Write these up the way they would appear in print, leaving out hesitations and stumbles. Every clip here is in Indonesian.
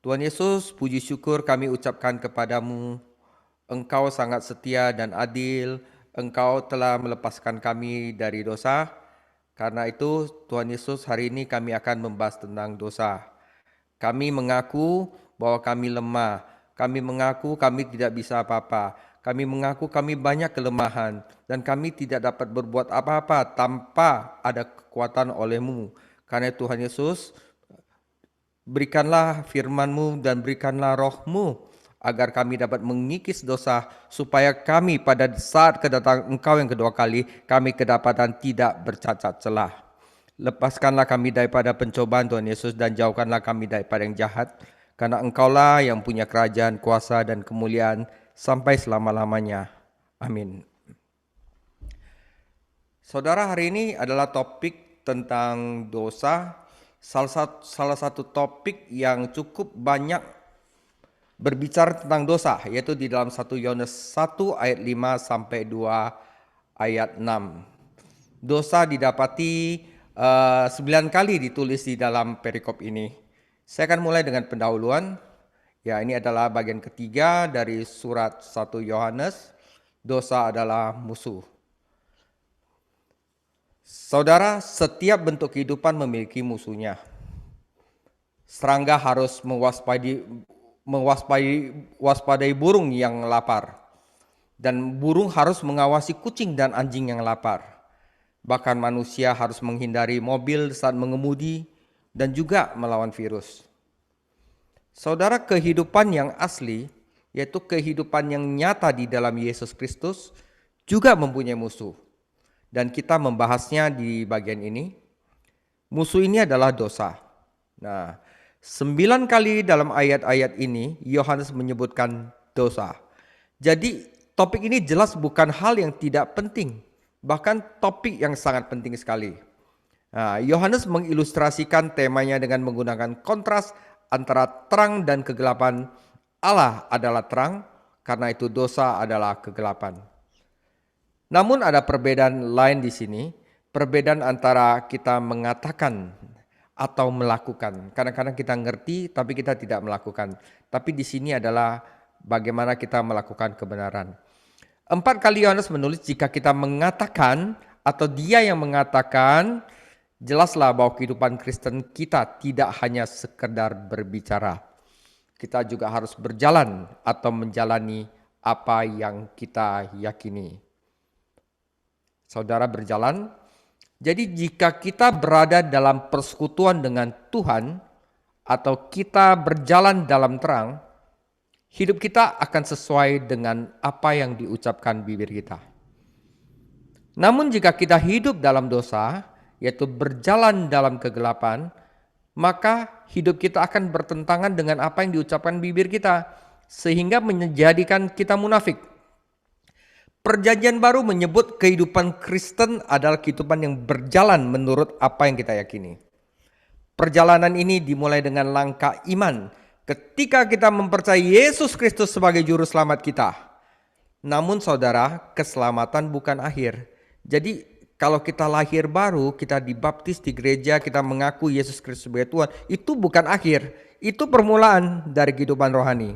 Tuhan Yesus, puji syukur kami ucapkan kepadamu. Engkau sangat setia dan adil. Engkau telah melepaskan kami dari dosa. Karena itu Tuhan Yesus, hari ini kami akan membahas tentang dosa. Kami mengaku bahwa kami lemah. Kami mengaku kami tidak bisa apa-apa. Kami mengaku kami banyak kelemahan. Dan kami tidak dapat berbuat apa-apa tanpa ada kekuatan oleh-Mu. Karena Tuhan Yesus, berikanlah firman-Mu dan berikanlah roh-Mu agar kami dapat mengikis dosa, supaya kami pada saat kedatangan Engkau yang kedua kali, kami kedapatan tidak bercacat celah. Lepaskanlah kami daripada pencobaan Tuhan Yesus, dan jauhkanlah kami daripada yang jahat, karena Engkaulah yang punya kerajaan, kuasa, dan kemuliaan sampai selama-lamanya. Amin. Saudara, hari ini adalah topik tentang dosa. Salah satu topik yang cukup banyak berbicara tentang dosa, yaitu di dalam 1 Yohanes 1 ayat 5 sampai 2 ayat 6. Dosa didapati 9 kali ditulis di dalam perikop ini. Saya akan mulai dengan pendahuluan. Ya, ini adalah bagian ketiga dari surat 1 Yohanes. Dosa adalah musuh. Saudara, setiap bentuk kehidupan memiliki musuhnya. Serangga harus mewaspadai burung yang lapar. Dan burung harus mengawasi kucing dan anjing yang lapar. Bahkan manusia harus menghindari mobil saat mengemudi dan juga melawan virus. Saudara, kehidupan yang asli, yaitu kehidupan yang nyata di dalam Yesus Kristus, juga mempunyai musuh. Dan kita membahasnya di bagian ini. Musuh ini adalah dosa. Nah, 9 kali dalam ayat-ayat ini Yohanes menyebutkan dosa. Jadi topik ini jelas bukan hal yang tidak penting, bahkan topik yang sangat penting sekali. Nah, Yohanes mengilustrasikan temanya dengan menggunakan kontras antara terang dan kegelapan. Allah adalah terang, karena itu dosa adalah kegelapan. Namun ada perbedaan lain di sini, perbedaan antara kita mengatakan atau melakukan. Kadang-kadang kita ngerti tapi kita tidak melakukan. Tapi di sini adalah bagaimana kita melakukan kebenaran. 4 kali Yohanes menulis jika kita mengatakan atau dia yang mengatakan, jelaslah bahwa kehidupan Kristen kita tidak hanya sekedar berbicara. Kita juga harus berjalan atau menjalani apa yang kita yakini. Saudara, berjalan. Jadi jika kita berada dalam persekutuan dengan Tuhan atau kita berjalan dalam terang, hidup kita akan sesuai dengan apa yang diucapkan bibir kita. Namun jika kita hidup dalam dosa, yaitu berjalan dalam kegelapan, maka hidup kita akan bertentangan dengan apa yang diucapkan bibir kita, sehingga menjadikan kita munafik. Perjanjian Baru menyebut kehidupan Kristen adalah kehidupan yang berjalan menurut apa yang kita yakini. Perjalanan ini dimulai dengan langkah iman ketika kita mempercayai Yesus Kristus sebagai juru selamat kita. Namun saudara, keselamatan bukan akhir. Jadi kalau kita lahir baru, kita dibaptis di gereja, kita mengaku Yesus Kristus sebagai Tuhan, itu bukan akhir. Itu permulaan dari kehidupan rohani.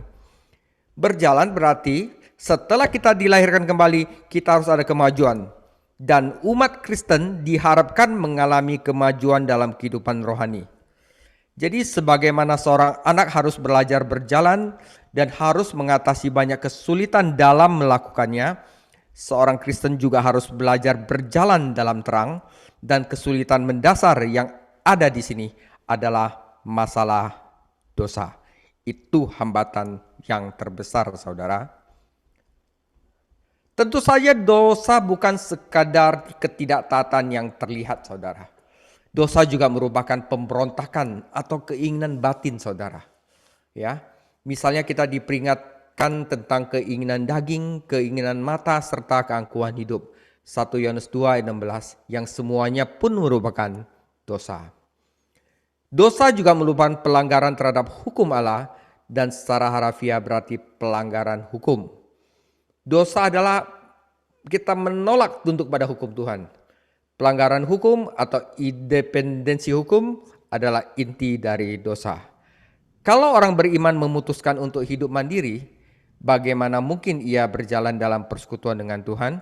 Berjalan berarti setelah kita dilahirkan kembali, kita harus ada kemajuan. Dan umat Kristen diharapkan mengalami kemajuan dalam kehidupan rohani. Jadi sebagaimana seorang anak harus belajar berjalan dan harus mengatasi banyak kesulitan dalam melakukannya, seorang Kristen juga harus belajar berjalan dalam terang, dan kesulitan mendasar yang ada di sini adalah masalah dosa. Itu hambatan yang terbesar, saudara. Tentu saja dosa bukan sekadar ketidaktaatan yang terlihat, saudara. Dosa juga merupakan pemberontakan atau keinginan batin, saudara. Ya, misalnya kita diperingatkan tentang keinginan daging, keinginan mata, serta keangkuhan hidup. 1 Yohanes 2 ayat 16, yang semuanya pun merupakan dosa. Dosa juga merupakan pelanggaran terhadap hukum Allah, dan secara harafiah berarti pelanggaran hukum. Dosa adalah kita menolak tunduk pada hukum Tuhan. Pelanggaran hukum atau independensi hukum adalah inti dari dosa. Kalau orang beriman memutuskan untuk hidup mandiri, bagaimana mungkin ia berjalan dalam persekutuan dengan Tuhan?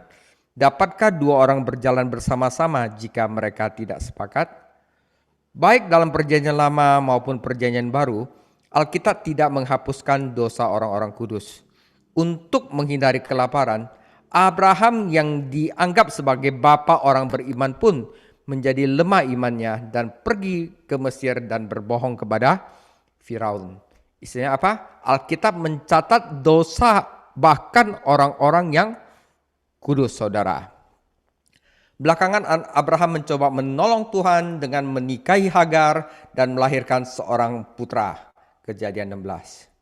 Dapatkah dua orang berjalan bersama-sama jika mereka tidak sepakat? Baik dalam perjanjian lama maupun perjanjian baru, Alkitab tidak menghapuskan dosa orang-orang kudus. Untuk menghindari kelaparan, Abraham yang dianggap sebagai bapa orang beriman pun menjadi lemah imannya dan pergi ke Mesir dan berbohong kepada Firaun. Istilahnya apa? Alkitab mencatat dosa bahkan orang-orang yang kudus, saudara. Belakangan Abraham mencoba menolong Tuhan dengan menikahi Hagar dan melahirkan seorang putra. Kejadian 16.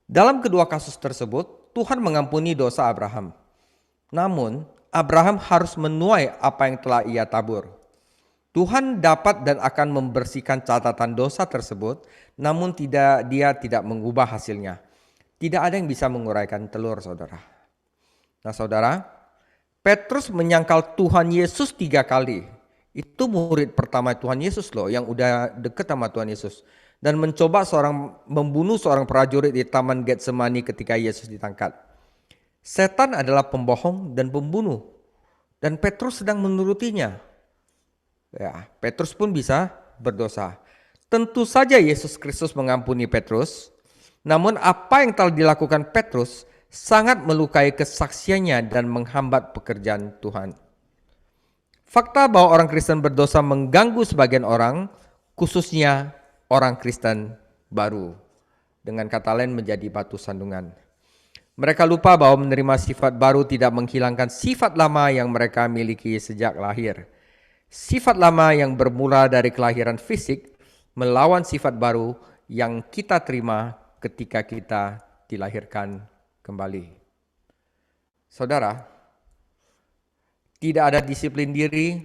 Dalam kedua kasus tersebut, Tuhan mengampuni dosa Abraham. Namun, Abraham harus menuai apa yang telah ia tabur. Tuhan dapat dan akan membersihkan catatan dosa tersebut, namun dia tidak mengubah hasilnya. Tidak ada yang bisa menguraikan telur, saudara. Nah, saudara, Petrus menyangkal Tuhan Yesus 3 kali. Itu murid pertama Tuhan Yesus loh, yang udah deket sama Tuhan Yesus. Dan mencoba membunuh seorang prajurit di Taman Getsemani ketika Yesus ditangkap. Setan adalah pembohong dan pembunuh. Dan Petrus sedang menurutinya. Ya, Petrus pun bisa berdosa. Tentu saja Yesus Kristus mengampuni Petrus, namun apa yang telah dilakukan Petrus sangat melukai kesaksiannya dan menghambat pekerjaan Tuhan. Fakta bahwa orang Kristen berdosa mengganggu sebagian orang, khususnya orang Kristen baru. Dengan kata lain menjadi batu sandungan. Mereka lupa bahwa menerima sifat baru tidak menghilangkan sifat lama yang mereka miliki sejak lahir. Sifat lama yang bermula dari kelahiran fisik melawan sifat baru yang kita terima ketika kita dilahirkan kembali. Saudara, tidak ada disiplin diri,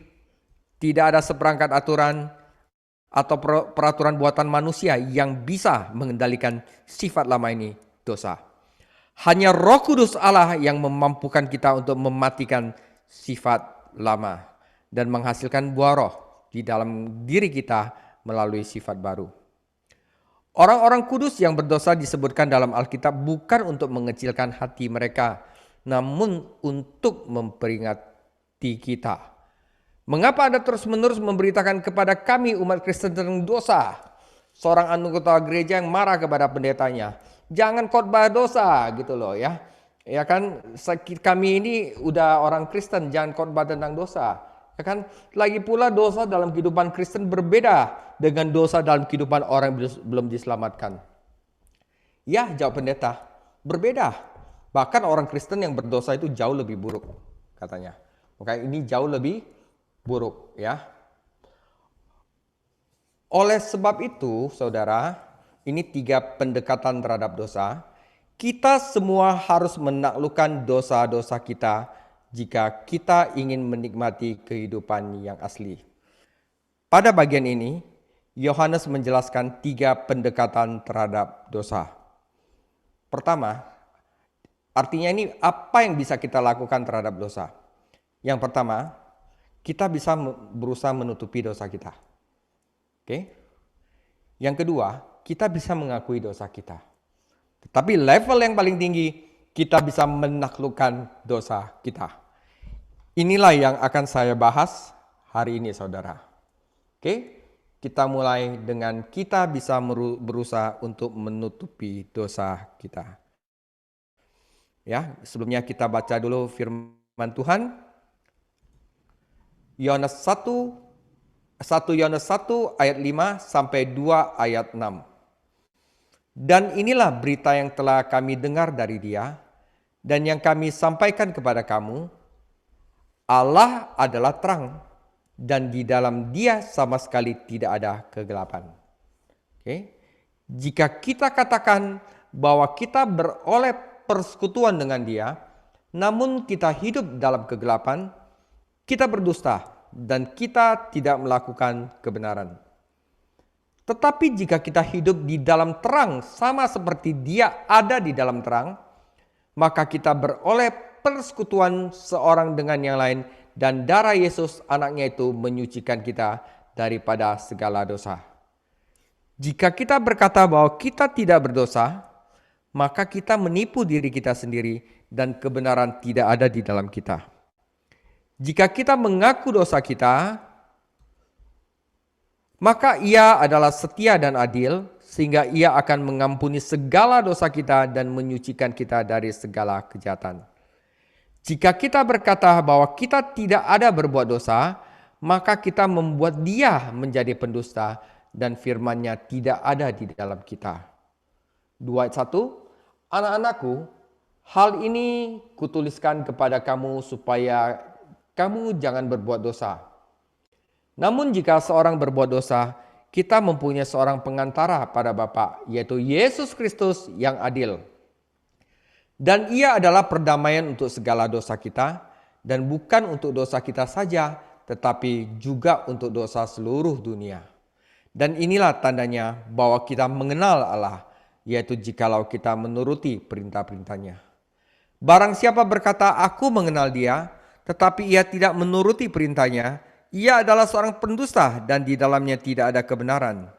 tidak ada seperangkat aturan atau peraturan buatan manusia yang bisa mengendalikan sifat lama ini, dosa. Hanya Roh Kudus Allah yang memampukan kita untuk mematikan sifat lama dan menghasilkan buah roh di dalam diri kita melalui sifat baru. Orang-orang kudus yang berdosa disebutkan dalam Alkitab bukan untuk mengecilkan hati mereka, namun untuk memperingati kita. Mengapa Anda terus-menerus memberitakan kepada kami umat Kristen tentang dosa? Seorang anggota gereja yang marah kepada pendetanya, jangan khotbah dosa gitu loh ya. Ya kan, kami ini udah orang Kristen, jangan khotbah tentang dosa. Ya kan, lagi pula dosa dalam kehidupan Kristen berbeda dengan dosa dalam kehidupan orang yang belum diselamatkan. Ya, jawab pendeta, berbeda. Bahkan orang Kristen yang berdosa itu jauh lebih buruk, katanya. Oke, ini jauh lebih buruk, ya. Oleh sebab itu, saudara, ini 3 pendekatan terhadap dosa. Kita semua harus menaklukkan dosa-dosa kita jika kita ingin menikmati kehidupan yang asli. Pada bagian ini, Yohanes menjelaskan 3 pendekatan terhadap dosa. Pertama, artinya ini apa yang bisa kita lakukan terhadap dosa. Yang pertama, kita bisa berusaha menutupi dosa kita. Oke? Yang kedua, kita bisa mengakui dosa kita. Tetapi level yang paling tinggi, kita bisa menaklukkan dosa kita. Inilah yang akan saya bahas hari ini, saudara. Oke, kita mulai dengan kita bisa berusaha untuk menutupi dosa kita. Ya, sebelumnya kita baca dulu firman Tuhan. Yohanes 1 Yohanes 1 ayat 5 sampai 2 ayat 6. Dan inilah berita yang telah kami dengar dari Dia dan yang kami sampaikan kepada kamu. Allah adalah terang dan di dalam Dia sama sekali tidak ada kegelapan. Oke. Jika kita katakan bahwa kita beroleh persekutuan dengan Dia, namun kita hidup dalam kegelapan, kita berdusta dan kita tidak melakukan kebenaran. Tetapi jika kita hidup di dalam terang sama seperti Dia ada di dalam terang, maka kita beroleh persekutuan seorang dengan yang lain dan darah Yesus anaknya itu menyucikan kita daripada segala dosa. Jika kita berkata bahwa kita tidak berdosa, maka kita menipu diri kita sendiri dan kebenaran tidak ada di dalam kita. Jika kita mengaku dosa kita, maka Ia adalah setia dan adil, sehingga Ia akan mengampuni segala dosa kita dan menyucikan kita dari segala kejahatan. Jika kita berkata bahwa kita tidak ada berbuat dosa, maka kita membuat Dia menjadi pendusta dan firman-Nya tidak ada di dalam kita. 2 ayat 1, anak-anakku, hal ini kutuliskan kepada kamu supaya kamu jangan berbuat dosa. Namun jika seorang berbuat dosa, kita mempunyai seorang pengantara pada Bapa, yaitu Yesus Kristus yang adil. Dan Ia adalah perdamaian untuk segala dosa kita, dan bukan untuk dosa kita saja, tetapi juga untuk dosa seluruh dunia. Dan inilah tandanya bahwa kita mengenal Allah, yaitu jikalau kita menuruti perintah-perintahnya. Barang siapa berkata, aku mengenal Dia, tetapi ia tidak menuruti perintahnya, ia adalah seorang pendusta dan di dalamnya tidak ada kebenaran.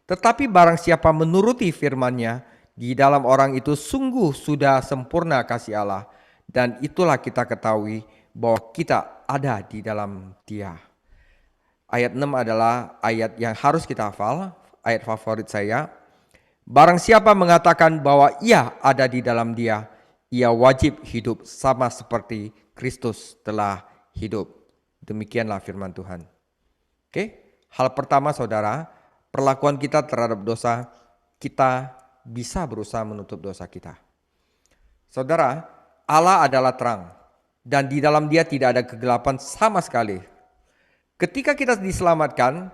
Tetapi barang siapa menuruti firman-Nya, di dalam orang itu sungguh sudah sempurna kasih Allah. Dan itulah kita ketahui bahwa kita ada di dalam Dia. Ayat 6 adalah ayat yang harus kita hafal, ayat favorit saya. Barang siapa mengatakan bahwa ia ada di dalam Dia, ia wajib hidup sama seperti Kristus telah hidup. Demikianlah firman Tuhan. Oke, hal pertama saudara, perlakuan kita terhadap dosa, kita bisa berusaha menutup dosa kita. Saudara, Allah adalah terang dan di dalam Dia tidak ada kegelapan sama sekali. Ketika kita diselamatkan,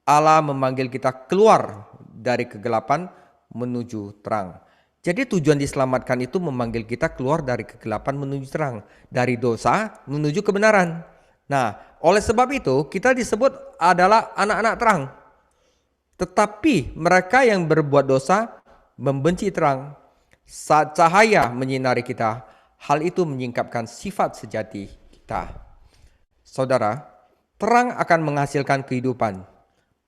Allah memanggil kita keluar dari kegelapan menuju terang. Jadi tujuan diselamatkan itu memanggil kita keluar dari kegelapan menuju terang, dari dosa menuju kebenaran. Nah, oleh sebab itu kita disebut adalah anak-anak terang. Tetapi mereka yang berbuat dosa membenci terang. Saat cahaya menyinari kita, hal itu menyingkapkan sifat sejati kita. Saudara, terang akan menghasilkan kehidupan,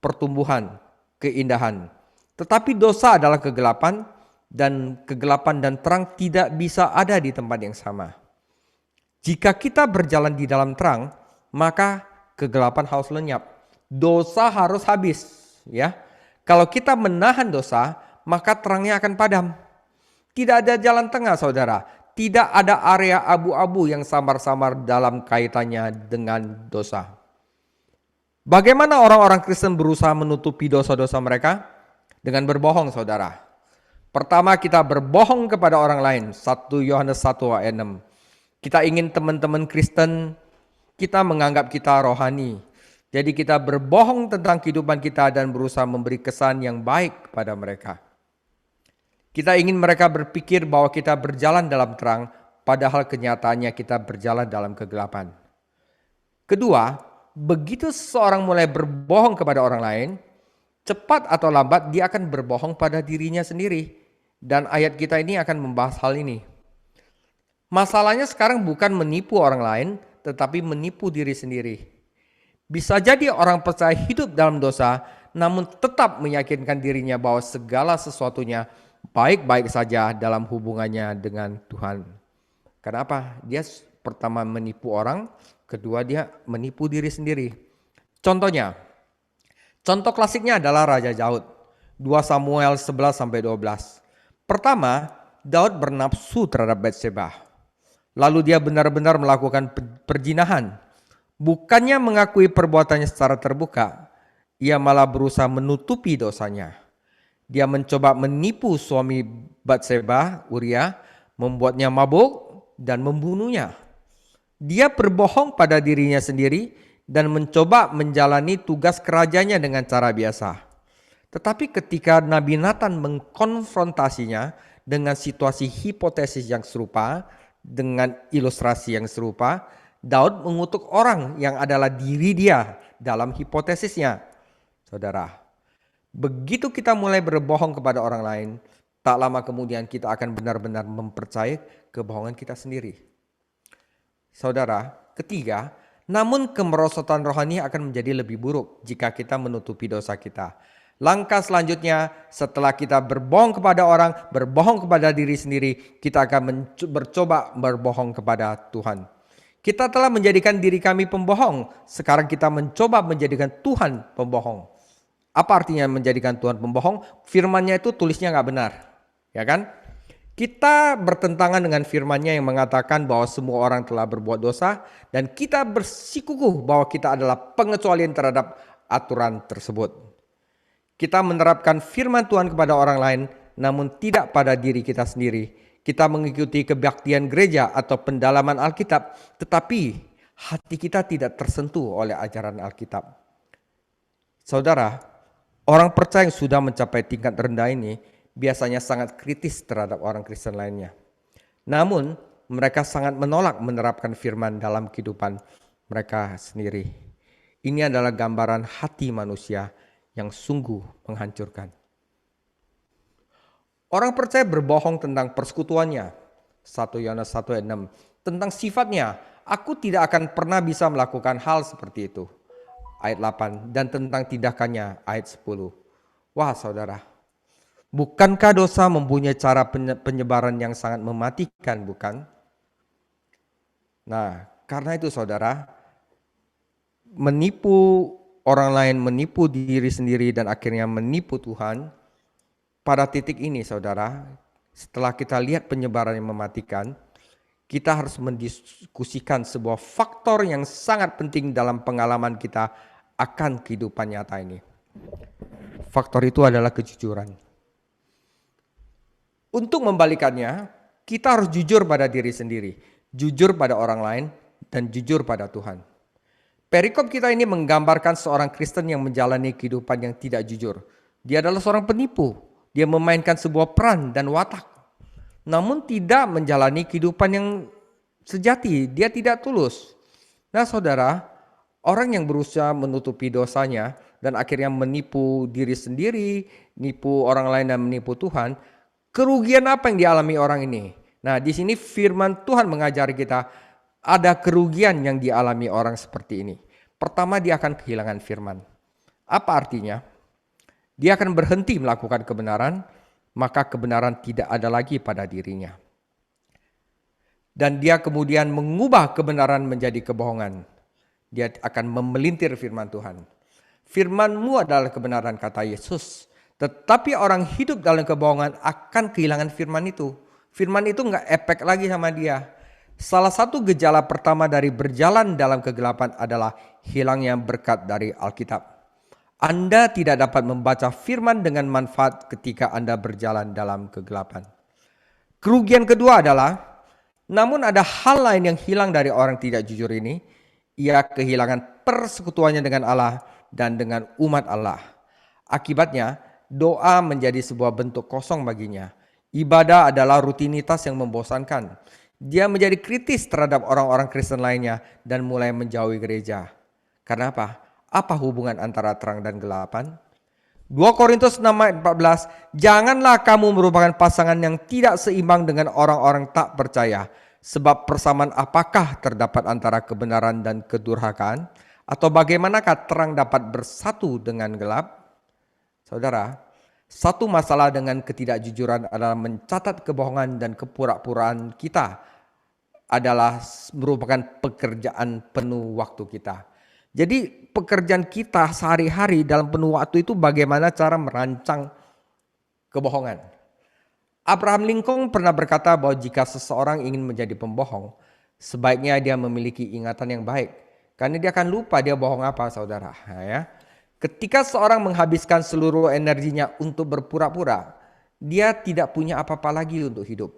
pertumbuhan, keindahan. Tetapi dosa adalah kegelapan, dan kegelapan dan terang tidak bisa ada di tempat yang sama. Jika kita berjalan di dalam terang, maka kegelapan harus lenyap. Dosa harus habis, ya. Kalau kita menahan dosa, maka terangnya akan padam. Tidak ada jalan tengah, saudara. Tidak ada area abu-abu yang samar-samar dalam kaitannya dengan dosa. Bagaimana orang-orang Kristen berusaha menutupi dosa-dosa mereka? Dengan berbohong, saudara. Pertama, kita berbohong kepada orang lain. 1 Yohanes 1 ayat 6. Kita ingin teman-teman Kristen, kita menganggap kita rohani. Jadi kita berbohong tentang kehidupan kita dan berusaha memberi kesan yang baik kepada mereka. Kita ingin mereka berpikir bahwa kita berjalan dalam terang, padahal kenyataannya kita berjalan dalam kegelapan. Kedua, begitu seseorang mulai berbohong kepada orang lain, cepat atau lambat dia akan berbohong pada dirinya sendiri. Dan ayat kita ini akan membahas hal ini. Masalahnya sekarang bukan menipu orang lain, tetapi menipu diri sendiri. Bisa jadi orang percaya hidup dalam dosa, namun tetap meyakinkan dirinya bahwa segala sesuatunya baik-baik saja dalam hubungannya dengan Tuhan. Kenapa? Dia pertama menipu orang, kedua dia menipu diri sendiri. Contohnya, contoh klasiknya adalah Raja Daud, 2 Samuel 11-12. Pertama, Daud bernafsu terhadap Batseba. Lalu dia benar-benar melakukan perzinahan. Bukannya mengakui perbuatannya secara terbuka, ia malah berusaha menutupi dosanya. Dia mencoba menipu suami Batseba, Uria, membuatnya mabuk dan membunuhnya. Dia berbohong pada dirinya sendiri dan mencoba menjalani tugas kerajaannya dengan cara biasa. Tetapi ketika Nabi Nathan mengkonfrontasinya dengan situasi hipotesis yang serupa, dengan ilustrasi yang serupa, Daud mengutuk orang yang adalah diri dia dalam hipotesisnya. Saudara, begitu kita mulai berbohong kepada orang lain, tak lama kemudian kita akan benar-benar mempercayai kebohongan kita sendiri. Saudara, ketiga, namun kemerosotan rohani akan menjadi lebih buruk jika kita menutupi dosa kita. Langkah selanjutnya, setelah kita berbohong kepada orang, berbohong kepada diri sendiri, kita akan bercoba berbohong kepada Tuhan. Kita telah menjadikan diri kami pembohong, sekarang kita mencoba menjadikan Tuhan pembohong. Apa artinya menjadikan Tuhan pembohong? Firman-Nya itu tulisnya nggak benar, ya kan? Kita bertentangan dengan firman-Nya yang mengatakan bahwa semua orang telah berbuat dosa, dan kita bersikukuh bahwa kita adalah pengecualian terhadap aturan tersebut. Kita menerapkan firman Tuhan kepada orang lain, namun tidak pada diri kita sendiri. Kita mengikuti kebaktian gereja atau pendalaman Alkitab, tetapi hati kita tidak tersentuh oleh ajaran Alkitab. Saudara, orang percaya yang sudah mencapai tingkat rendah ini biasanya sangat kritis terhadap orang Kristen lainnya. Namun, mereka sangat menolak menerapkan firman dalam kehidupan mereka sendiri. Ini adalah gambaran hati manusia yang sungguh menghancurkan. Orang percaya berbohong tentang persekutuannya. 1 Yohanes 1 ayat 6. Tentang sifatnya, aku tidak akan pernah bisa melakukan hal seperti itu. Ayat 8. Dan tentang tindakannya, ayat 10. Wah saudara, bukankah dosa mempunyai cara penyebaran yang sangat mematikan, bukan? Nah, karena itu saudara, menipu orang lain, menipu diri sendiri, dan akhirnya menipu Tuhan. Pada titik ini saudara, setelah kita lihat penyebaran yang mematikan, kita harus mendiskusikan sebuah faktor yang sangat penting dalam pengalaman kita akan kehidupan nyata ini. Faktor itu adalah kejujuran. Untuk membalikannya, kita harus jujur pada diri sendiri, jujur pada orang lain, dan jujur pada Tuhan. Perikop kita ini menggambarkan seorang Kristen yang menjalani kehidupan yang tidak jujur. Dia adalah seorang penipu. Dia memainkan sebuah peran dan watak, namun tidak menjalani kehidupan yang sejati. Dia tidak tulus. Nah saudara, orang yang berusaha menutupi dosanya dan akhirnya menipu diri sendiri, menipu orang lain dan menipu Tuhan, kerugian apa yang dialami orang ini? Nah di sini firman Tuhan mengajari kita, ada kerugian yang dialami orang seperti ini. Pertama, dia akan kehilangan firman. Apa artinya? Dia akan berhenti melakukan kebenaran, maka kebenaran tidak ada lagi pada dirinya. Dan dia kemudian mengubah kebenaran menjadi kebohongan. Dia akan memelintir firman Tuhan. Firman-Mu adalah kebenaran, kata Yesus. Tetapi orang hidup dalam kebohongan akan kehilangan firman itu. Firman itu nggak efek lagi sama dia. Salah satu gejala pertama dari berjalan dalam kegelapan adalah hilangnya berkat dari Alkitab. Anda tidak dapat membaca firman dengan manfaat ketika Anda berjalan dalam kegelapan. Kerugian kedua adalah, namun ada hal lain yang hilang dari orang tidak jujur ini. Ia kehilangan persekutuannya dengan Allah dan dengan umat Allah. Akibatnya, doa menjadi sebuah bentuk kosong baginya. Ibadah adalah rutinitas yang membosankan. Dia menjadi kritis terhadap orang-orang Kristen lainnya dan mulai menjauhi gereja. Karena apa? Apa hubungan antara terang dan gelapan? 2 Korintus 6 ayat 14, janganlah kamu merupakan pasangan yang tidak seimbang dengan orang-orang tak percaya. Sebab persamaan apakah terdapat antara kebenaran dan kedurhakaan? Atau bagaimanakah terang dapat bersatu dengan gelap? Saudara, satu masalah dengan ketidakjujuran adalah mencatat kebohongan dan kepura-puraan kita adalah merupakan pekerjaan penuh waktu kita. Jadi pekerjaan kita sehari-hari dalam penuh waktu itu bagaimana cara merancang kebohongan. Abraham Lincoln pernah berkata bahwa jika seseorang ingin menjadi pembohong, sebaiknya dia memiliki ingatan yang baik. Karena dia akan lupa dia bohong apa, saudara. Nah, ya. Ketika seorang menghabiskan seluruh energinya untuk berpura-pura, dia tidak punya apa-apa lagi untuk hidup.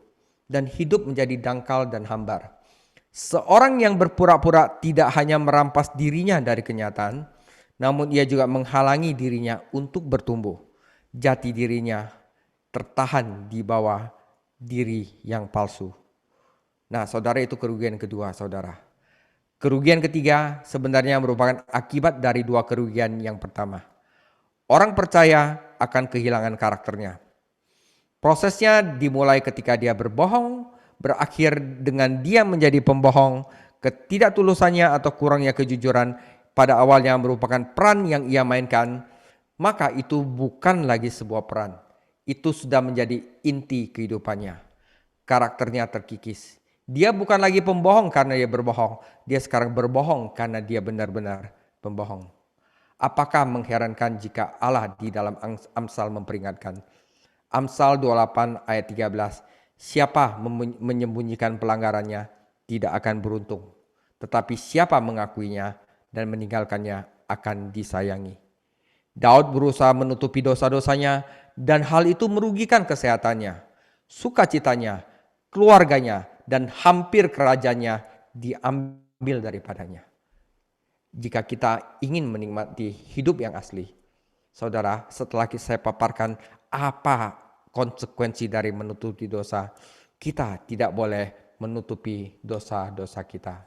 Dan hidup menjadi dangkal dan hambar. Seorang yang berpura-pura tidak hanya merampas dirinya dari kenyataan, namun ia juga menghalangi dirinya untuk bertumbuh. Jati dirinya tertahan di bawah diri yang palsu. Nah, saudara, itu kerugian kedua, saudara. Kerugian ketiga sebenarnya merupakan akibat dari dua kerugian yang pertama. Orang percaya akan kehilangan karakternya. Prosesnya dimulai ketika dia berbohong, berakhir dengan dia menjadi pembohong. Ketidaktulusannya atau kurangnya kejujuran pada awalnya merupakan peran yang ia mainkan, maka itu bukan lagi sebuah peran. Itu sudah menjadi inti kehidupannya. Karakternya terkikis. Dia bukan lagi pembohong karena dia berbohong. Dia sekarang berbohong karena dia benar-benar pembohong. Apakah mengherankan jika Allah di dalam Amsal memperingatkan? Amsal 28 ayat 13. Siapa menyembunyikan pelanggarannya tidak akan beruntung. Tetapi siapa mengakuinya dan meninggalkannya akan disayangi. Daud berusaha menutupi dosa-dosanya dan hal itu merugikan kesehatannya, sukacitanya, keluarganya, dan hampir kerajaannya diambil daripadanya. Jika kita ingin menikmati hidup yang asli, saudara, setelah saya paparkan apa konsekuensi dari menutupi dosa, kita tidak boleh menutupi dosa-dosa kita.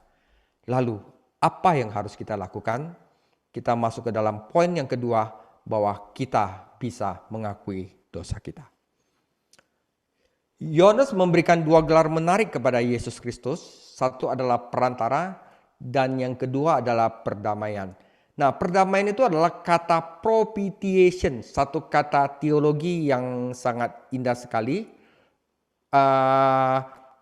Lalu, apa yang harus kita lakukan? Kita masuk ke dalam poin yang kedua, bahwa kita bisa mengakui dosa kita. Yohanes memberikan dua gelar menarik kepada Yesus Kristus. Satu adalah perantara, dan yang kedua adalah perdamaian. Nah, perdamaian itu adalah kata propitiation, satu kata teologi yang sangat indah sekali.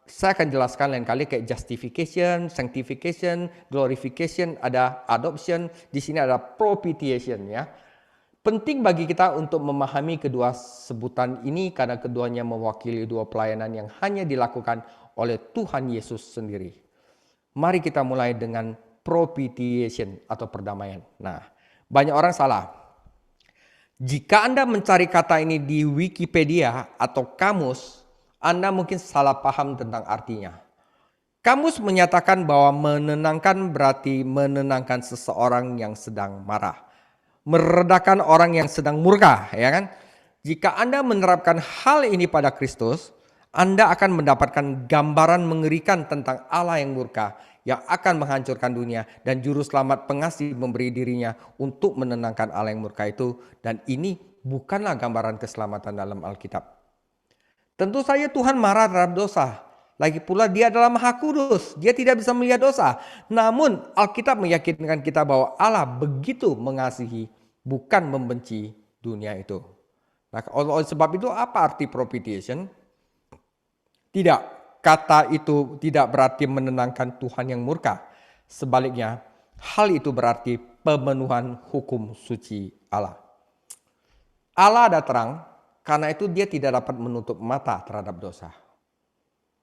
Saya akan jelaskan lain kali, kayak justification, sanctification, glorification, ada adoption, di sini ada propitiation ya. Penting bagi kita untuk memahami kedua sebutan ini karena keduanya mewakili dua pelayanan yang hanya dilakukan oleh Tuhan Yesus sendiri. Mari kita mulai dengan propitiation atau perdamaian. Nah, banyak orang salah. Jika Anda mencari kata ini di Wikipedia atau kamus, Anda mungkin salah paham tentang artinya. Kamus menyatakan bahwa menenangkan berarti menenangkan seseorang yang sedang marah. Meredakan orang yang sedang murka, ya kan? Jika Anda menerapkan hal ini pada Kristus, Anda akan mendapatkan gambaran mengerikan tentang Allah yang murka, yang akan menghancurkan dunia, dan juru selamat pengasih memberi dirinya untuk menenangkan Allah yang murka itu. Dan ini bukanlah gambaran keselamatan dalam Alkitab. Tentu saja Tuhan marah terhadap dosa. Lagi pula dia adalah Maha Kudus, dia tidak bisa melihat dosa. Namun Alkitab meyakinkan kita bahwa Allah begitu mengasihi, bukan membenci dunia itu. Nah, oleh sebab itu apa arti propitiation? Tidak, kata itu tidak berarti menenangkan Tuhan yang murka. Sebaliknya, hal itu berarti pemenuhan hukum suci Allah. Allah ada terang, karena itu dia tidak dapat menutup mata terhadap dosa.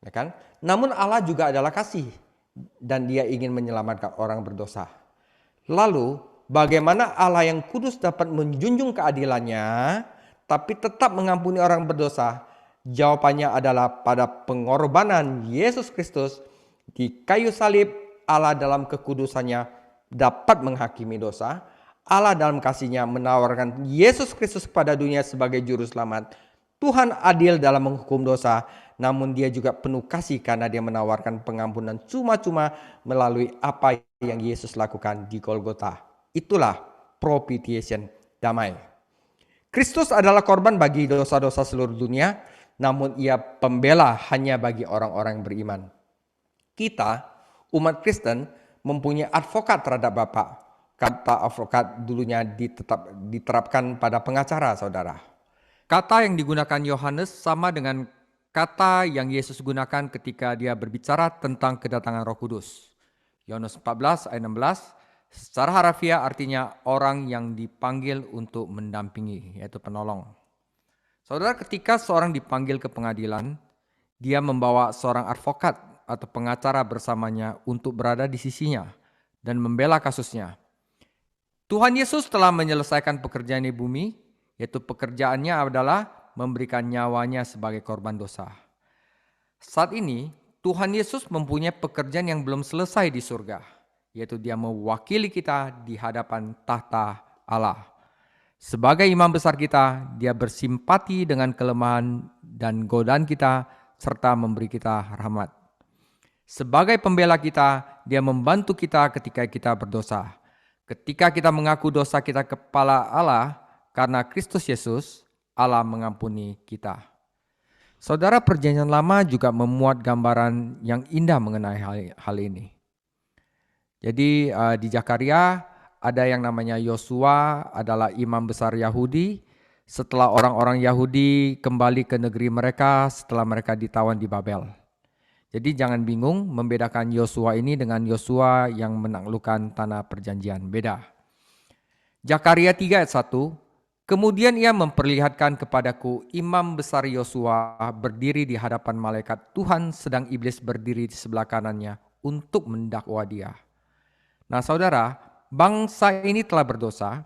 Ya kan? Namun Allah juga adalah kasih dan dia ingin menyelamatkan orang berdosa. Lalu bagaimana Allah yang kudus dapat menjunjung keadilannya tapi tetap mengampuni orang berdosa? Jawabannya adalah pada pengorbanan Yesus Kristus di kayu salib. Allah dalam kekudusannya dapat menghakimi dosa. Allah dalam kasihnya menawarkan Yesus Kristus kepada dunia sebagai juru selamat. Tuhan adil dalam menghukum dosa, namun dia juga penuh kasih karena dia menawarkan pengampunan cuma-cuma melalui apa yang Yesus lakukan di Golgota. Itulah propitiation, damai. Kristus adalah korban bagi dosa-dosa seluruh dunia, namun ia pembela hanya bagi orang-orang yang beriman. Kita, umat Kristen, mempunyai advokat terhadap Bapa. Kata advokat dulunya diterapkan pada pengacara, saudara. Kata yang digunakan Yohanes sama dengan kata yang Yesus gunakan ketika dia berbicara tentang kedatangan Roh Kudus. Yohanes 14 ayat 16, secara harafiah artinya orang yang dipanggil untuk mendampingi, yaitu penolong. Saudara, ketika seorang dipanggil ke pengadilan, dia membawa seorang advokat atau pengacara bersamanya untuk berada di sisinya dan membela kasusnya. Tuhan Yesus telah menyelesaikan pekerjaan di bumi, yaitu pekerjaannya adalah memberikan nyawanya sebagai korban dosa. Saat ini, Tuhan Yesus mempunyai pekerjaan yang belum selesai di surga, yaitu dia mewakili kita di hadapan tahta Allah. Sebagai imam besar kita, dia bersimpati dengan kelemahan dan godaan kita, serta memberi kita rahmat. Sebagai pembela kita, dia membantu kita ketika kita berdosa. Ketika kita mengaku dosa kita kepada Allah, karena Kristus Yesus, Allah mengampuni kita. Saudara, Perjanjian Lama juga memuat gambaran yang indah mengenai hal ini. Jadi di Zakaria ada yang namanya Yosua adalah imam besar Yahudi setelah orang-orang Yahudi kembali ke negeri mereka setelah mereka ditawan di Babel. Jadi jangan bingung membedakan Yosua ini dengan Yosua yang menaklukkan tanah perjanjian. Beda. Zakaria 3 ayat 1. Kemudian ia memperlihatkan kepadaku imam besar Yosua berdiri di hadapan malaikat Tuhan, sedang iblis berdiri di sebelah kanannya untuk mendakwa dia. Nah saudara, bangsa ini telah berdosa.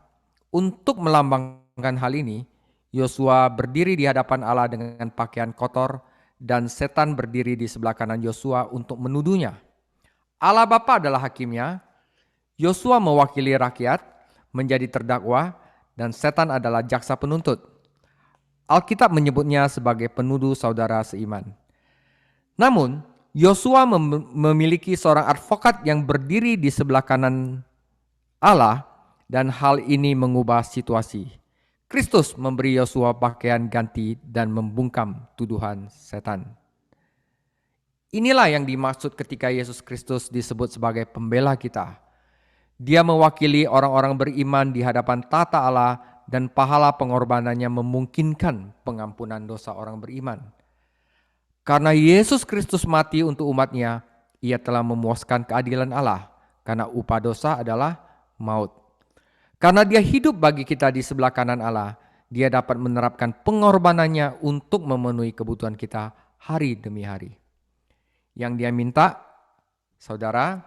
Untuk melambangkan hal ini, Yosua berdiri di hadapan Allah dengan pakaian kotor dan setan berdiri di sebelah kanan Yosua untuk menuduhnya. Allah Bapa adalah hakimnya, Yosua mewakili rakyat menjadi terdakwa, dan setan adalah jaksa penuntut. Alkitab menyebutnya sebagai penuduh saudara seiman. Namun, Yosua memiliki seorang advokat yang berdiri di sebelah kanan Allah, dan hal ini mengubah situasi. Kristus memberi Yosua pakaian ganti dan membungkam tuduhan setan. Inilah yang dimaksud ketika Yesus Kristus disebut sebagai pembela kita. Dia mewakili orang-orang beriman di hadapan tata Allah dan pahala pengorbanannya memungkinkan pengampunan dosa orang beriman. Karena Yesus Kristus mati untuk umatnya, ia telah memuaskan keadilan Allah karena upah dosa adalah maut. Karena dia hidup bagi kita di sebelah kanan Allah, dia dapat menerapkan pengorbanannya untuk memenuhi kebutuhan kita hari demi hari. Yang dia minta, saudara,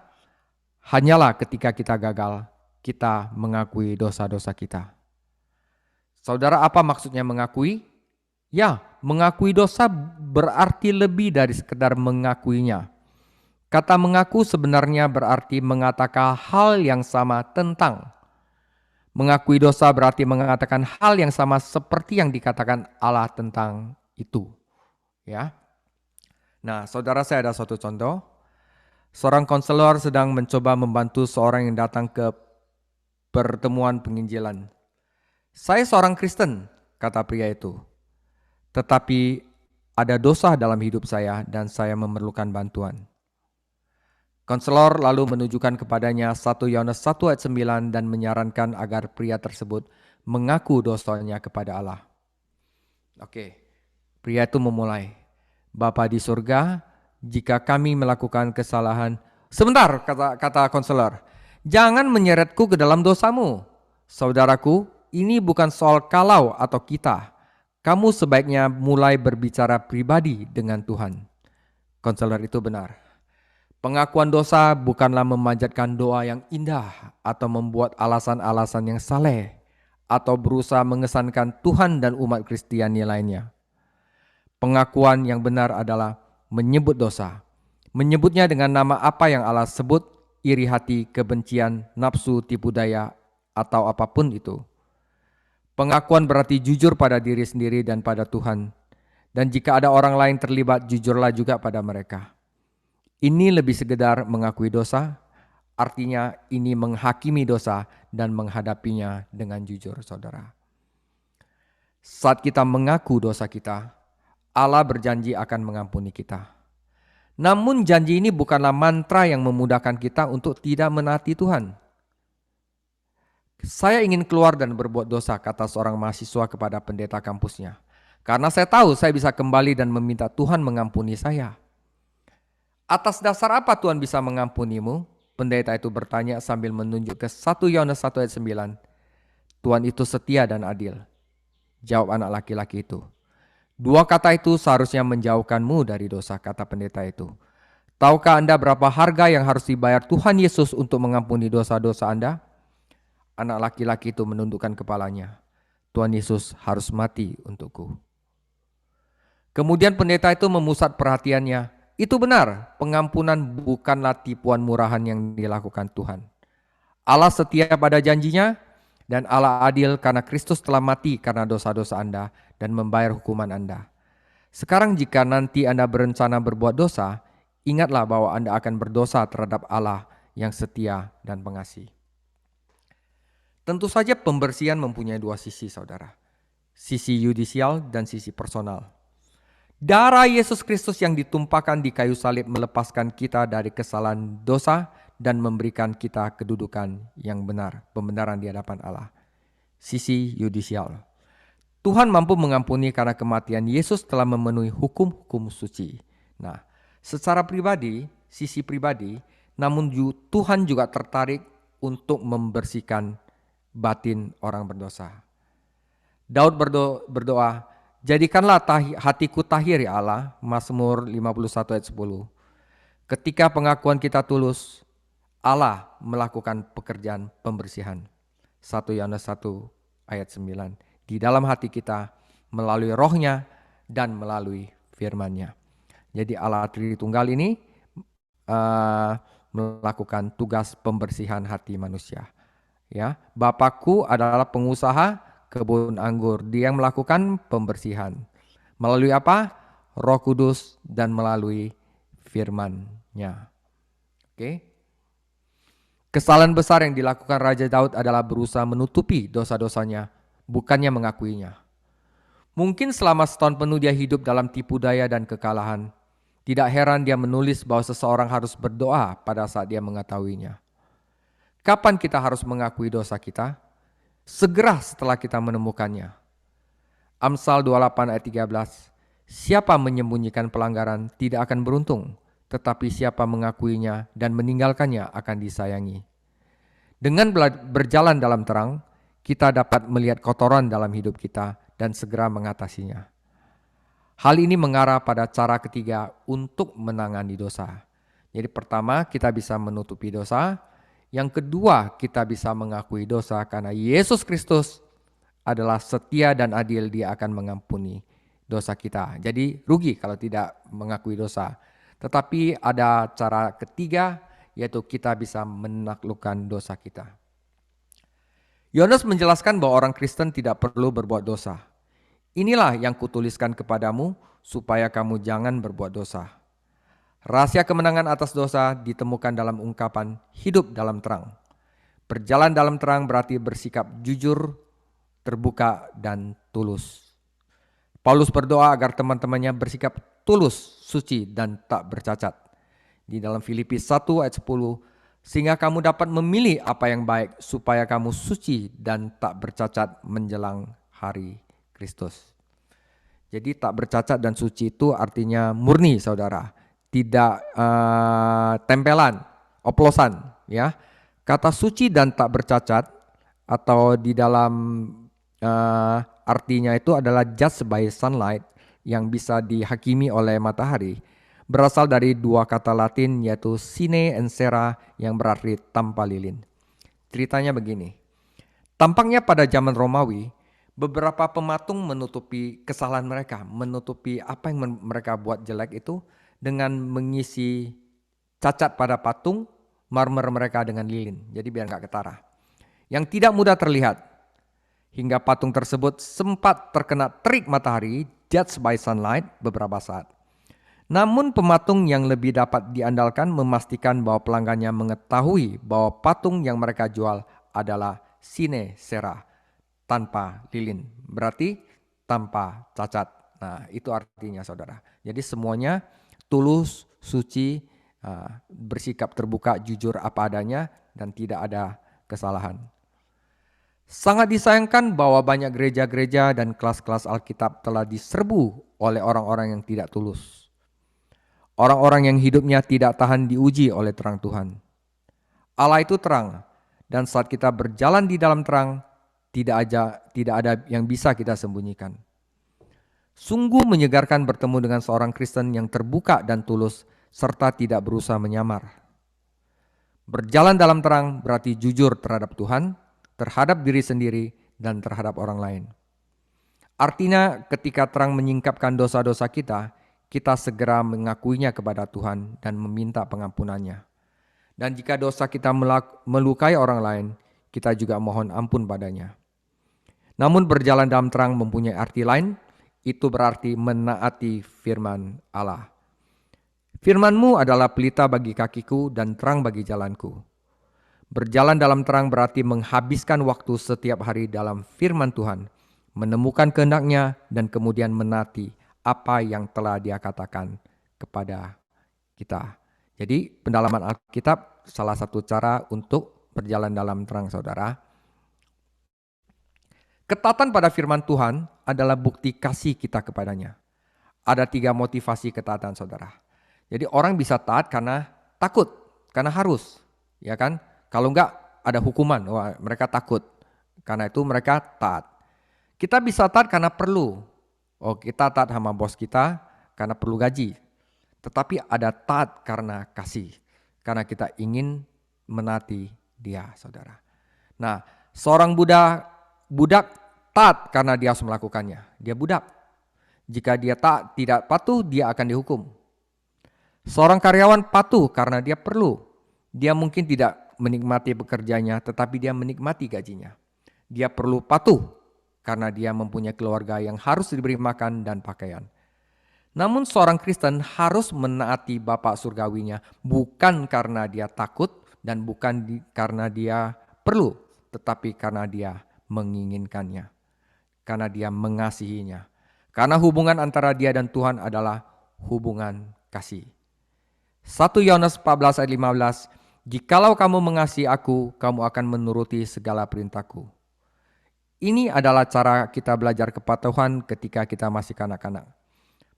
hanyalah ketika kita gagal, kita mengakui dosa-dosa kita. Saudara, apa maksudnya mengakui? Ya, mengakui dosa berarti lebih dari sekedar mengakuinya. Kata mengaku sebenarnya berarti mengatakan hal yang sama tentang. Mengakui dosa berarti mengatakan hal yang sama seperti yang dikatakan Allah tentang itu. Ya. Nah, saudara, saya ada suatu contoh. Seorang konselor sedang mencoba membantu seorang yang datang ke pertemuan penginjilan. Saya seorang Kristen, kata pria itu. Tetapi ada dosa dalam hidup saya dan saya memerlukan bantuan. Konselor lalu menunjukkan kepadanya 1 Yohanes 1 ayat 9 dan menyarankan agar pria tersebut mengaku dosanya kepada Allah. Oke, pria itu memulai. Bapa di surga, jika kami melakukan kesalahan, sebentar, kata konselor, jangan menyeretku ke dalam dosamu. Saudaraku, ini bukan soal kalau atau kita. Kamu sebaiknya mulai berbicara pribadi dengan Tuhan. Konselor itu benar. Pengakuan dosa bukanlah memanjatkan doa yang indah atau membuat alasan-alasan yang saleh atau berusaha mengesankan Tuhan dan umat Kristiani lainnya. Pengakuan yang benar adalah menyebut dosa, menyebutnya dengan nama apa yang Allah sebut, iri hati, kebencian, nafsu, tipu daya, atau apapun itu. Pengakuan berarti jujur pada diri sendiri dan pada Tuhan. Dan jika ada orang lain terlibat, jujurlah juga pada mereka. Ini lebih sekedar mengakui dosa, artinya ini menghakimi dosa dan menghadapinya dengan jujur, saudara. Saat kita mengaku dosa kita, Allah berjanji akan mengampuni kita. Namun janji ini bukanlah mantra yang memudahkan kita untuk tidak menaati Tuhan. Saya ingin keluar dan berbuat dosa, kata seorang mahasiswa kepada pendeta kampusnya. Karena saya tahu saya bisa kembali dan meminta Tuhan mengampuni saya. Atas dasar apa Tuhan bisa mengampunimu? Pendeta itu bertanya sambil menunjuk ke 1 Yohanes 1 ayat 9. Tuhan itu setia dan adil. Jawab anak laki-laki itu. Dua kata itu seharusnya menjauhkanmu dari dosa, kata pendeta itu. Tahukah Anda berapa harga yang harus dibayar Tuhan Yesus untuk mengampuni dosa-dosa Anda? Anak laki-laki itu menundukkan kepalanya. Tuhan Yesus harus mati untukku. Kemudian pendeta itu memusat perhatiannya. Itu benar, pengampunan bukanlah tipuan murahan yang dilakukan Tuhan. Allah setia pada janjinya dan Allah adil karena Kristus telah mati karena dosa-dosa Anda dan membayar hukuman Anda. Sekarang jika nanti Anda berencana berbuat dosa, ingatlah bahwa Anda akan berdosa terhadap Allah yang setia dan pengasih. Tentu saja pembersihan mempunyai dua sisi, saudara. Sisi yudisial dan sisi personal. Darah Yesus Kristus yang ditumpahkan di kayu salib melepaskan kita dari kesalahan dosa dan memberikan kita kedudukan yang benar, pembenaran di hadapan Allah. Sisi yudisial. Tuhan mampu mengampuni karena kematian Yesus telah memenuhi hukum-hukum suci. Nah, secara pribadi, sisi pribadi, namun Tuhan juga tertarik untuk membersihkan batin orang berdosa. Daud berdoa, jadikanlah hatiku tahir ya Allah, Mazmur 51 ayat 10. Ketika pengakuan kita tulus, Allah melakukan pekerjaan pembersihan. 1 Yohanes 1 ayat 9. Di dalam hati kita melalui rohnya dan melalui firman-Nya. Jadi Allah Tritunggal ini melakukan tugas pembersihan hati manusia. Ya, Bapakku adalah pengusaha kebun anggur. Dia yang melakukan pembersihan. Melalui apa? Roh Kudus dan melalui firman-Nya. Oke. Kesalahan besar yang dilakukan Raja Daud adalah berusaha menutupi dosa-dosanya, bukannya mengakuinya. Mungkin selama setahun penuh dia hidup dalam tipu daya dan kekalahan. Tidak heran dia menulis bahwa seseorang harus berdoa pada saat dia mengetahuinya. Kapan kita harus mengakui dosa kita? Segera setelah kita menemukannya. Amsal 28 ayat 13. Siapa menyembunyikan pelanggaran tidak akan beruntung, tetapi siapa mengakuinya dan meninggalkannya akan disayangi. Dengan berjalan dalam terang, kita dapat melihat kotoran dalam hidup kita dan segera mengatasinya. Hal ini mengarah pada cara ketiga untuk menangani dosa. Jadi pertama, kita bisa menutupi dosa. Yang kedua, kita bisa mengakui dosa karena Yesus Kristus adalah setia dan adil, dia akan mengampuni dosa kita. Jadi rugi kalau tidak mengakui dosa. Tetapi ada cara ketiga, yaitu kita bisa menaklukkan dosa kita. Yohanes menjelaskan bahwa orang Kristen tidak perlu berbuat dosa. Inilah yang kutuliskan kepadamu, supaya kamu jangan berbuat dosa. Rahasia kemenangan atas dosa ditemukan dalam ungkapan hidup dalam terang. Berjalan dalam terang berarti bersikap jujur, terbuka, dan tulus. Paulus berdoa agar teman-temannya bersikap tulus, suci, dan tak bercacat. Di dalam Filipi 1 ayat 10, sehingga kamu dapat memilih apa yang baik, supaya kamu suci dan tak bercacat menjelang hari Kristus. Jadi tak bercacat dan suci itu artinya murni, saudara. Tidak tempelan, oplosan, ya. Kata suci dan tak bercacat atau di dalam artinya itu adalah just by sunlight yang bisa dihakimi oleh matahari. Berasal dari dua kata Latin yaitu sine and cera yang berarti tanpa lilin. Ceritanya begini. Tampaknya pada zaman Romawi, beberapa pematung menutupi kesalahan mereka, menutupi apa yang mereka buat jelek itu dengan mengisi cacat pada patung marmer mereka dengan lilin. Jadi biar gak ketara. Yang tidak mudah terlihat. Hingga patung tersebut sempat terkena terik matahari, judged by sunlight, beberapa saat. Namun pematung yang lebih dapat diandalkan memastikan bahwa pelanggannya mengetahui bahwa patung yang mereka jual adalah sine cera, tanpa lilin. Berarti tanpa cacat. Nah, itu artinya saudara. Jadi semuanya tulus, suci, bersikap terbuka, jujur apa adanya, dan tidak ada kesalahan. Sangat disayangkan bahwa banyak gereja-gereja dan kelas-kelas Alkitab telah diserbu oleh orang-orang yang tidak tulus. Orang-orang yang hidupnya tidak tahan diuji oleh terang Tuhan. Allah itu terang, dan saat kita berjalan di dalam terang, tidak ada yang bisa kita sembunyikan. Sungguh menyegarkan bertemu dengan seorang Kristen yang terbuka dan tulus, serta tidak berusaha menyamar. Berjalan dalam terang berarti jujur terhadap Tuhan, terhadap diri sendiri, dan terhadap orang lain. Artinya ketika terang menyingkapkan dosa-dosa kita, kita segera mengakuinya kepada Tuhan dan meminta pengampunannya. Dan jika dosa kita melukai orang lain, kita juga mohon ampun padanya. Namun berjalan dalam terang mempunyai arti lain, itu berarti menaati firman Allah. Firman-Mu adalah pelita bagi kakiku dan terang bagi jalanku. Berjalan dalam terang berarti menghabiskan waktu setiap hari dalam firman Tuhan, menemukan kehendak-Nya dan kemudian menaati apa yang telah Dia katakan kepada kita. Jadi pendalaman Alkitab salah satu cara untuk berjalan dalam terang, saudara. Ketaatan pada firman Tuhan adalah bukti kasih kita kepadanya. Ada 3 motivasi ketaatan, saudara. Jadi orang bisa taat karena takut, karena harus, ya kan? Kalau enggak ada hukuman, wah mereka takut. Karena itu mereka taat. Kita bisa taat karena perlu. Oh, kita taat sama bos kita karena perlu gaji. Tetapi ada taat karena kasih. Karena kita ingin menaati dia, saudara. Nah, seorang budak taat karena dia harus melakukannya. Dia budak. Jika dia tidak patuh, dia akan dihukum. Seorang karyawan patuh karena dia perlu. Dia mungkin tidak menikmati pekerjaannya, tetapi dia menikmati gajinya. Dia perlu patuh karena dia mempunyai keluarga yang harus diberi makan dan pakaian. Namun seorang Kristen harus menaati Bapa surgawinya bukan karena dia takut dan bukan karena dia perlu, tetapi karena dia menginginkannya, karena dia mengasihinya. Karena hubungan antara dia dan Tuhan adalah hubungan kasih. 1 Yohanes 14 ayat 15, "Jikalau kamu mengasihi aku, kamu akan menuruti segala perintahku." Ini adalah cara kita belajar kepatuhan ketika kita masih kanak-kanak.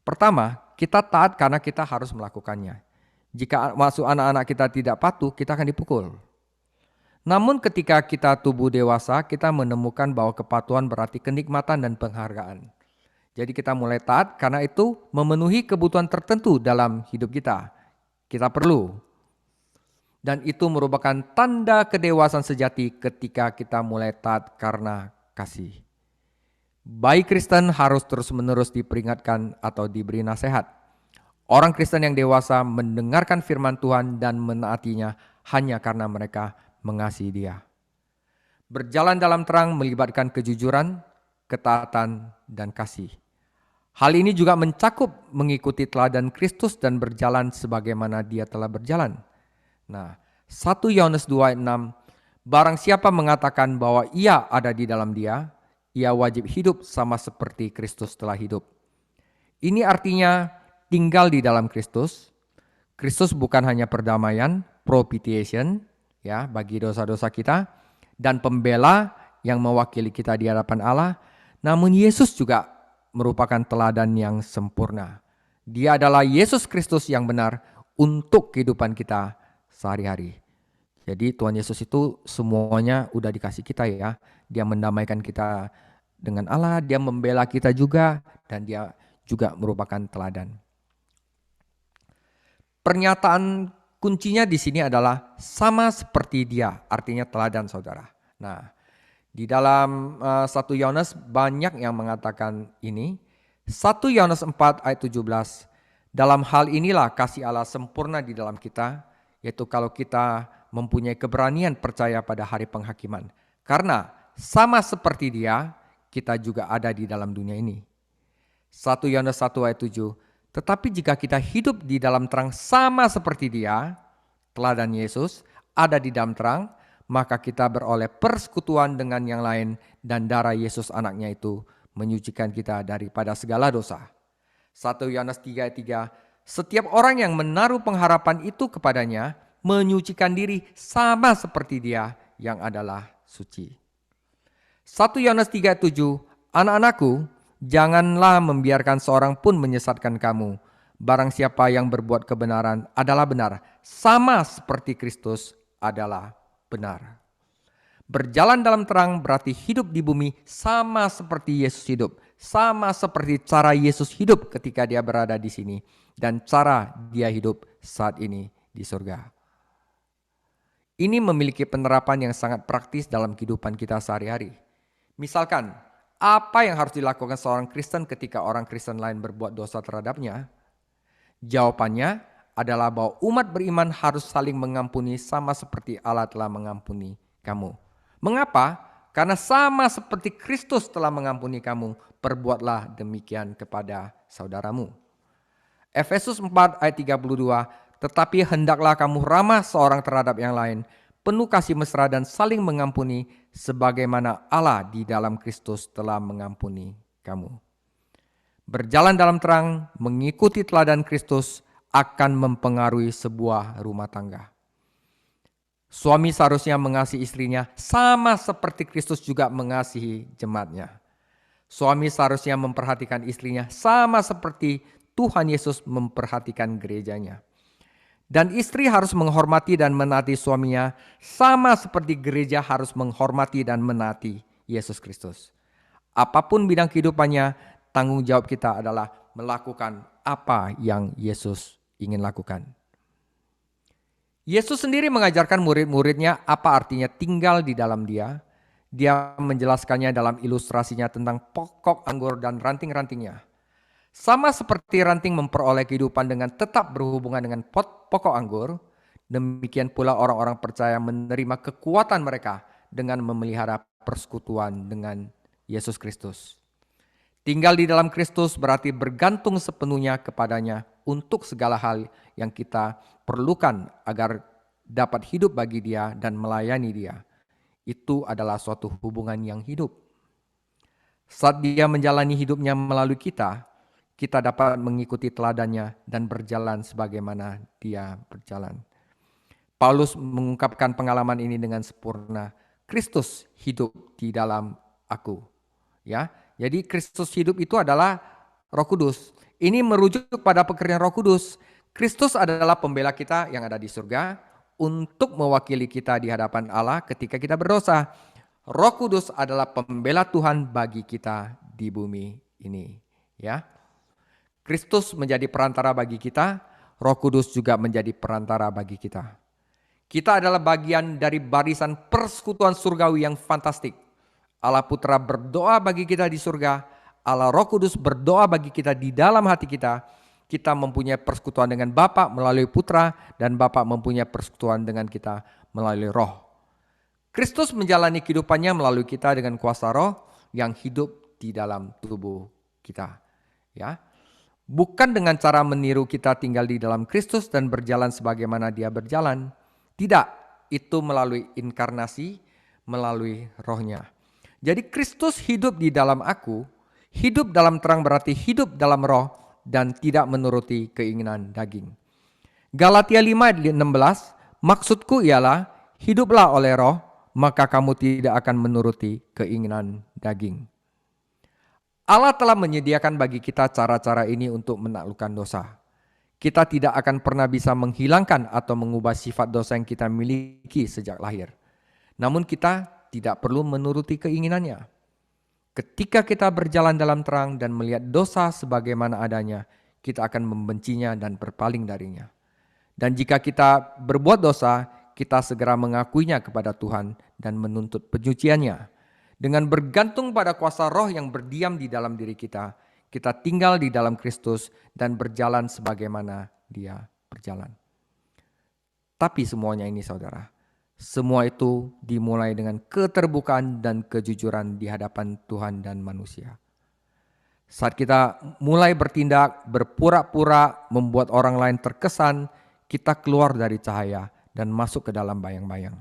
Pertama, kita taat karena kita harus melakukannya. Jika masuk anak-anak kita tidak patuh, kita akan dipukul. Namun ketika kita tubuh dewasa, kita menemukan bahwa kepatuhan berarti kenikmatan dan penghargaan. Jadi kita mulai taat karena itu memenuhi kebutuhan tertentu dalam hidup kita. Kita perlu. Dan itu merupakan tanda kedewasaan sejati ketika kita mulai taat karena kasih. Baik Kristen harus terus-menerus diperingatkan atau diberi nasihat. Orang Kristen yang dewasa mendengarkan firman Tuhan dan menaatinya hanya karena mereka mengasihi Dia. Berjalan dalam terang melibatkan kejujuran, ketaatan, dan kasih. Hal ini juga mencakup mengikuti teladan Kristus dan berjalan sebagaimana Dia telah berjalan. Nah, 1 Yohanes 2 ayat 6, "Barang siapa mengatakan bahwa ia ada di dalam Dia, ia wajib hidup sama seperti Kristus telah hidup." Ini artinya tinggal di dalam Kristus. Kristus bukan hanya perdamaian, propitiation, ya, bagi dosa-dosa kita, dan pembela yang mewakili kita di hadapan Allah, namun Yesus juga merupakan teladan yang sempurna. Dia adalah Yesus Kristus yang benar untuk kehidupan kita sehari-hari. Jadi Tuhan Yesus itu semuanya udah dikasih kita ya. Dia mendamaikan kita dengan Allah, dia membela kita juga, dan dia juga merupakan teladan. Pernyataan kuncinya di sini adalah sama seperti dia, artinya teladan, saudara. Nah, di dalam 1 Yohanes banyak yang mengatakan ini. 1 Yohanes 4 ayat 17, "Dalam hal inilah kasih Allah sempurna di dalam kita, yaitu kalau kita mempunyai keberanian percaya pada hari penghakiman. Karena sama seperti Dia, kita juga ada di dalam dunia ini." 1 Yohanes 1 ayat 7, "Tetapi jika kita hidup di dalam terang sama seperti Dia," teladan Yesus, "ada di dalam terang, maka kita beroleh persekutuan dengan yang lain dan darah Yesus anaknya itu menyucikan kita daripada segala dosa." 1 Yohanes 3 ayat 3, "Setiap orang yang menaruh pengharapan itu kepadanya menyucikan diri sama seperti Dia yang adalah suci." 1 Yohanes 3 ayat 7, "Anak-anakku, janganlah membiarkan seorang pun menyesatkan kamu. Barang siapa yang berbuat kebenaran adalah benar, sama seperti Kristus adalah benar." Berjalan dalam terang berarti hidup di bumi sama seperti Yesus hidup. Sama seperti cara Yesus hidup ketika dia berada di sini. Dan cara dia hidup saat ini di surga. Ini memiliki penerapan yang sangat praktis dalam kehidupan kita sehari-hari. Misalkan, apa yang harus dilakukan seorang Kristen ketika orang Kristen lain berbuat dosa terhadapnya? Jawabannya adalah bahwa umat beriman harus saling mengampuni sama seperti Allah telah mengampuni kamu. Mengapa? Karena sama seperti Kristus telah mengampuni kamu, perbuatlah demikian kepada saudaramu. Efesus 4 ayat 32, "Tetapi hendaklah kamu ramah seorang terhadap yang lain, penuh kasih mesra dan saling mengampuni, sebagaimana Allah di dalam Kristus telah mengampuni kamu." Berjalan dalam terang, mengikuti teladan Kristus akan mempengaruhi sebuah rumah tangga. Suami seharusnya mengasihi istrinya sama seperti Kristus juga mengasihi jemaatnya. Suami seharusnya memperhatikan istrinya sama seperti Tuhan Yesus memperhatikan gerejanya. Dan istri harus menghormati dan menaati suaminya sama seperti gereja harus menghormati dan menaati Yesus Kristus. Apapun bidang kehidupannya, tanggung jawab kita adalah melakukan apa yang Yesus ingin lakukan. Yesus sendiri mengajarkan murid-muridnya apa artinya tinggal di dalam Dia. Dia menjelaskannya dalam ilustrasinya tentang pokok anggur dan ranting-rantingnya. Sama seperti ranting memperoleh kehidupan dengan tetap berhubungan dengan pokok anggur, demikian pula orang-orang percaya menerima kekuatan mereka dengan memelihara persekutuan dengan Yesus Kristus. Tinggal di dalam Kristus berarti bergantung sepenuhnya kepadanya untuk segala hal yang kita perlukan agar dapat hidup bagi Dia dan melayani Dia. Itu adalah suatu hubungan yang hidup. Saat Dia menjalani hidupnya melalui kita dapat mengikuti teladannya dan berjalan sebagaimana Dia berjalan. Paulus mengungkapkan pengalaman ini dengan sempurna. Kristus hidup di dalam aku. Ya, jadi Kristus hidup itu adalah Roh Kudus. Ini merujuk pada pekerjaan Roh Kudus. Kristus adalah pembela kita yang ada di surga untuk mewakili kita di hadapan Allah ketika kita berdosa. Roh Kudus adalah pembela Tuhan bagi kita di bumi ini. Ya, Kristus menjadi perantara bagi kita, Roh Kudus juga menjadi perantara bagi kita. Kita adalah bagian dari barisan persekutuan surgawi yang fantastik. Allah Putra berdoa bagi kita di surga, Allah Roh Kudus berdoa bagi kita di dalam hati kita. Kita mempunyai persekutuan dengan Bapa melalui Putra dan Bapa mempunyai persekutuan dengan kita melalui Roh. Kristus menjalani kehidupannya melalui kita dengan kuasa Roh yang hidup di dalam tubuh kita. Ya. Bukan dengan cara meniru kita tinggal di dalam Kristus dan berjalan sebagaimana Dia berjalan. Tidak, itu melalui inkarnasi, melalui Roh-Nya. Jadi Kristus hidup di dalam aku, hidup dalam terang berarti hidup dalam roh dan tidak menuruti keinginan daging. Galatia 5:16, maksudku ialah hiduplah oleh roh, maka kamu tidak akan menuruti keinginan daging. Allah telah menyediakan bagi kita cara-cara ini untuk menaklukkan dosa. Kita tidak akan pernah bisa menghilangkan atau mengubah sifat dosa yang kita miliki sejak lahir. Namun kita tidak perlu menuruti keinginannya. Ketika kita berjalan dalam terang dan melihat dosa sebagaimana adanya, kita akan membencinya dan berpaling darinya. Dan jika kita berbuat dosa, kita segera mengakuinya kepada Tuhan dan menuntut penyuciannya. Dengan bergantung pada kuasa Roh yang berdiam di dalam diri kita, kita tinggal di dalam Kristus dan berjalan sebagaimana Dia berjalan. Tapi semuanya ini saudara, semua itu dimulai dengan keterbukaan dan kejujuran di hadapan Tuhan dan manusia. Saat kita mulai bertindak berpura-pura membuat orang lain terkesan, kita keluar dari cahaya dan masuk ke dalam bayang-bayang.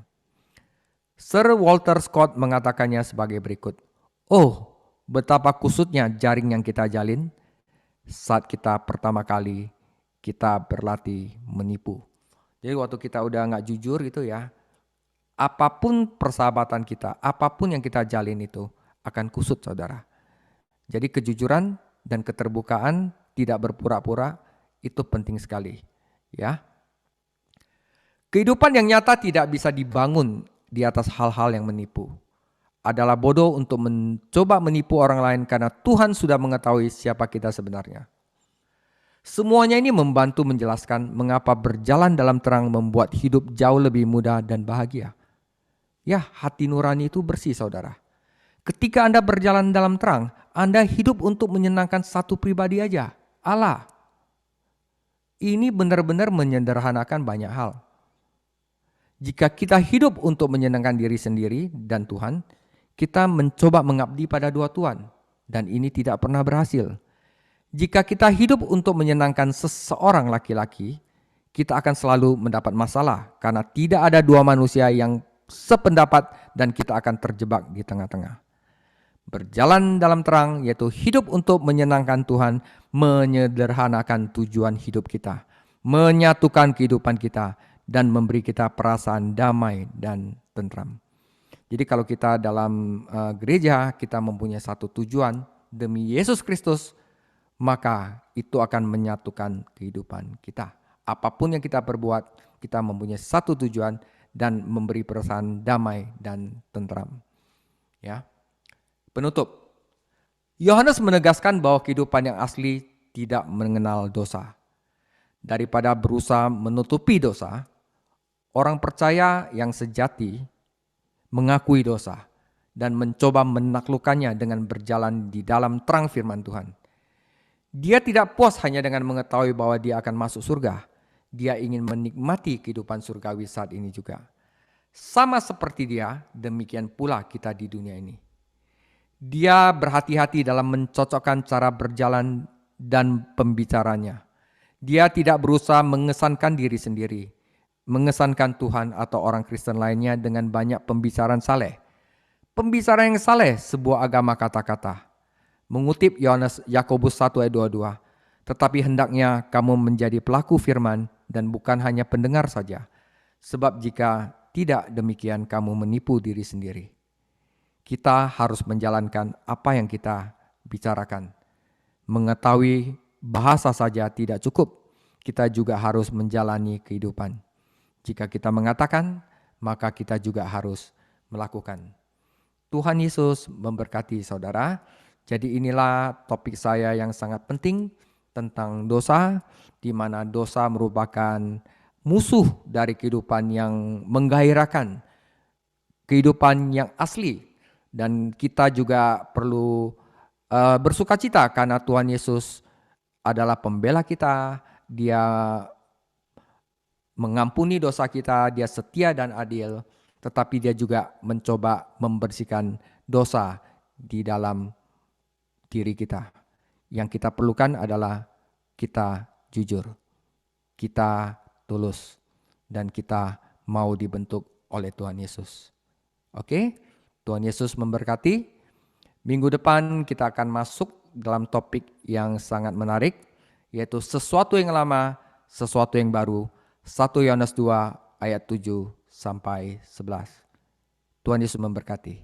Sir Walter Scott mengatakannya sebagai berikut. Oh, betapa kusutnya jaring yang kita jalin saat kita pertama kali kita berlatih menipu. Jadi waktu kita udah gak jujur gitu ya, apapun persahabatan kita, apapun yang kita jalin itu akan kusut saudara. Jadi kejujuran dan keterbukaan, tidak berpura-pura, itu penting sekali. Ya. Kehidupan yang nyata tidak bisa dibangun di atas hal-hal yang menipu. Adalah bodoh untuk mencoba menipu orang lain karena Tuhan sudah mengetahui siapa kita sebenarnya. Semuanya ini membantu menjelaskan mengapa berjalan dalam terang membuat hidup jauh lebih mudah dan bahagia. Ya, hati nurani itu bersih saudara. Ketika Anda berjalan dalam terang, Anda hidup untuk menyenangkan satu pribadi aja, Allah. Ini benar-benar menyederhanakan banyak hal. Jika kita hidup untuk menyenangkan diri sendiri dan Tuhan, kita mencoba mengabdi pada dua Tuhan, dan ini tidak pernah berhasil. Jika kita hidup untuk menyenangkan seseorang laki-laki, kita akan selalu mendapat masalah karena tidak ada dua manusia yang sependapat dan kita akan terjebak di tengah-tengah. Berjalan dalam terang yaitu hidup untuk menyenangkan Tuhan, menyederhanakan tujuan hidup kita, menyatukan kehidupan kita, dan memberi kita perasaan damai dan tentram. Jadi kalau kita dalam gereja, kita mempunyai satu tujuan demi Yesus Kristus, maka itu akan menyatukan kehidupan kita. Apapun yang kita perbuat, kita mempunyai satu tujuan dan memberi perasaan damai dan tentram. Ya. Penutup. Yohanes menegaskan bahwa kehidupan yang asli tidak mengenal dosa. Daripada berusaha menutupi dosa, orang percaya yang sejati mengakui dosa dan mencoba menaklukkannya dengan berjalan di dalam terang firman Tuhan. Dia tidak puas hanya dengan mengetahui bahwa dia akan masuk surga. Dia ingin menikmati kehidupan surgawi saat ini juga. Sama seperti dia, demikian pula kita di dunia ini. Dia berhati-hati dalam mencocokkan cara berjalan dan pembicaranya. Dia tidak berusaha mengesankan diri sendiri, mengesankan Tuhan atau orang Kristen lainnya dengan banyak pembicaraan saleh. Pembicaraan yang saleh sebuah agama kata-kata. Mengutip Yakobus 1 ayat 22, tetapi hendaknya kamu menjadi pelaku firman dan bukan hanya pendengar saja. Sebab jika tidak demikian kamu menipu diri sendiri. Kita harus menjalankan apa yang kita bicarakan. Mengetahui bahasa saja tidak cukup. Kita juga harus menjalani kehidupan. Jika kita mengatakan, maka kita juga harus melakukan. Tuhan Yesus memberkati saudara. Jadi inilah topik saya yang sangat penting tentang dosa, di mana dosa merupakan musuh dari kehidupan yang menggairahkan, kehidupan yang asli. Dan kita juga perlu bersukacita karena Tuhan Yesus adalah pembela kita. Dia mengampuni dosa kita, dia setia dan adil, tetapi dia juga mencoba membersihkan dosa di dalam diri kita. Yang kita perlukan adalah kita jujur, kita tulus, dan kita mau dibentuk oleh Tuhan Yesus. Oke, Tuhan Yesus memberkati. Minggu depan kita akan masuk dalam topik yang sangat menarik, yaitu sesuatu yang lama, sesuatu yang baru. 1 Yohanes 2 ayat 7 sampai 11. Tuhan Yesus memberkati.